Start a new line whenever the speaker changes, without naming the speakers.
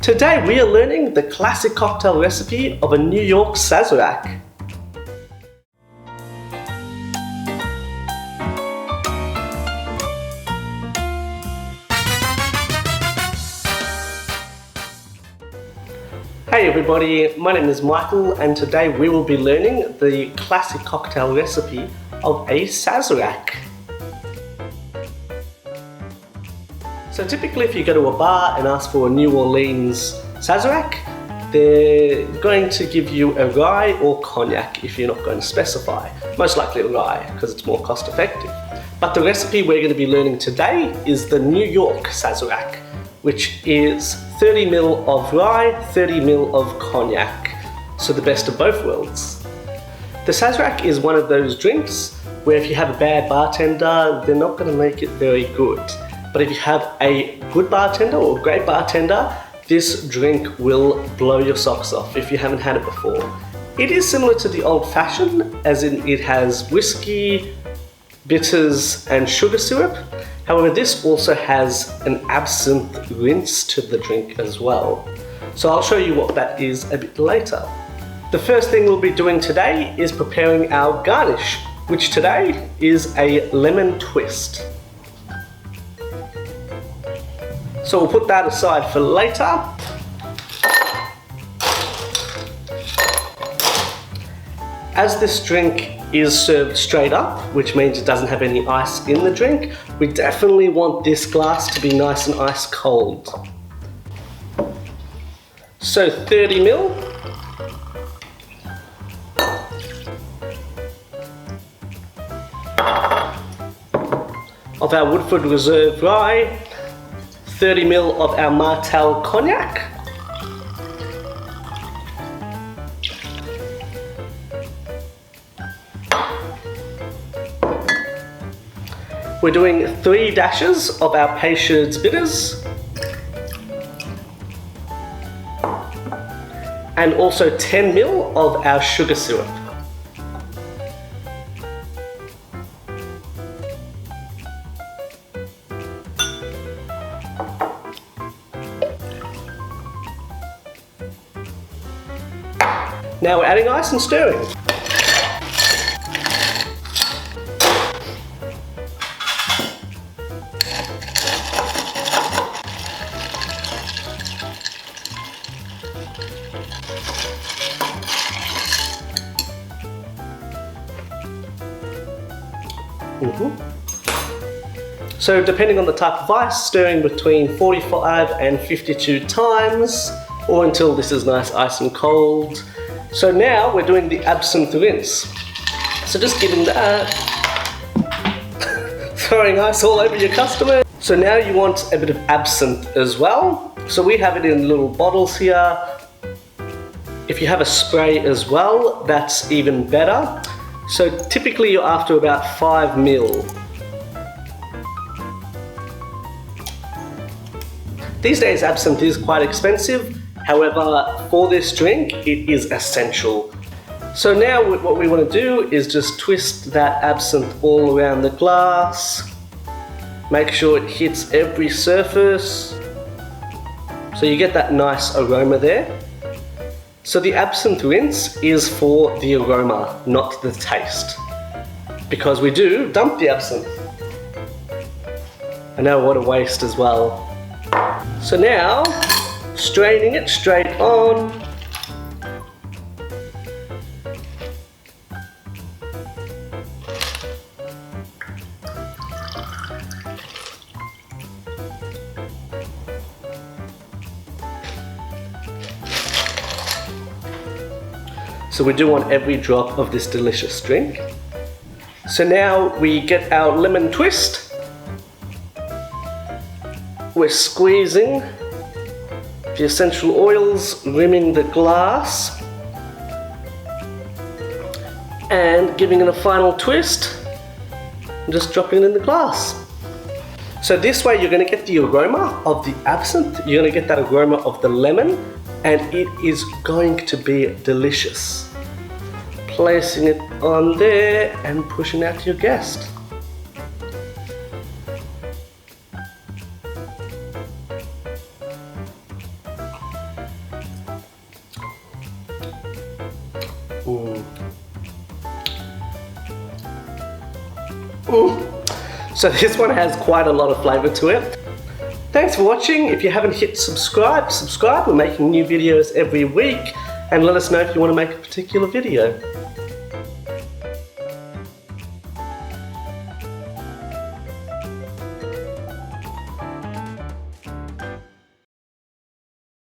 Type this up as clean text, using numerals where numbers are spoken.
Today we are learning the classic cocktail recipe of a New York SAZERAC. Hey everybody, my name is Michael and today we will be learning the classic cocktail recipe of a SAZERAC. So typically if you go to a bar and ask for a New Orleans SAZERAC, they're going to give you a rye or cognac if you're not going to specify. Most likely a rye because it's more cost effective. But the recipe we're going to be learning today is the New York SAZERAC, which is 30 ml of rye, 30 ml of cognac. So the best of both worlds. The SAZERAC is one of those drinks where if you have a bad bartender, they're not going to make it very good. But if you have a good bartender or a great bartender, this drink will blow your socks off if you haven't had it before. It is similar to the old fashioned, as in it has whiskey, bitters and sugar syrup. However, this also has an absinthe rinse to the drink as well. So I'll show you what that is a bit later. The first thing we'll be doing today is preparing our garnish, which today is a lemon twist. So we'll put that aside for later. As this drink is served straight up, which means it doesn't have any ice in the drink, we definitely want this glass to be nice and ice cold. So 30 ml. Of our Woodford Reserve rye, 30 ml of our Martell cognac, we're doing 3 dashes of our Peychaud bitters, and also 10 ml of our sugar syrup. Now we're adding ice and stirring. So depending on the type of ice, stirring between 45 and 52 times, or until this is nice and cold. So now we're doing the absinthe rinse. So just giving that, throwing ice all over your customer. So now you want a bit of absinthe as well. So we have it in little bottles here. If you have a spray as well, that's even better. So typically you're after about 5 ml. These days absinthe is quite expensive. However, for this drink, it is essential. So now what we want to do is just twist that absinthe all around the glass. Make sure it hits every surface. So you get that nice aroma there. So the absinthe rinse is for the aroma, not the taste. Because we do dump the absinthe. I know, what a waste as well. So now, straining it straight on. So we do want every drop of this delicious drink. So now we get our lemon twist. We're squeezing the essential oils, rimming the glass, and giving it a final twist, and just dropping it in the glass. So this way you're going to get the aroma of the absinthe, you're going to get that aroma of the lemon, and it is going to be delicious. Placing it on there and pushing out to your guest. So this one has quite a lot of flavour to it. Thanks for watching. If you haven't hit subscribe. We're making new videos every week, and let us know if you want to make a particular video.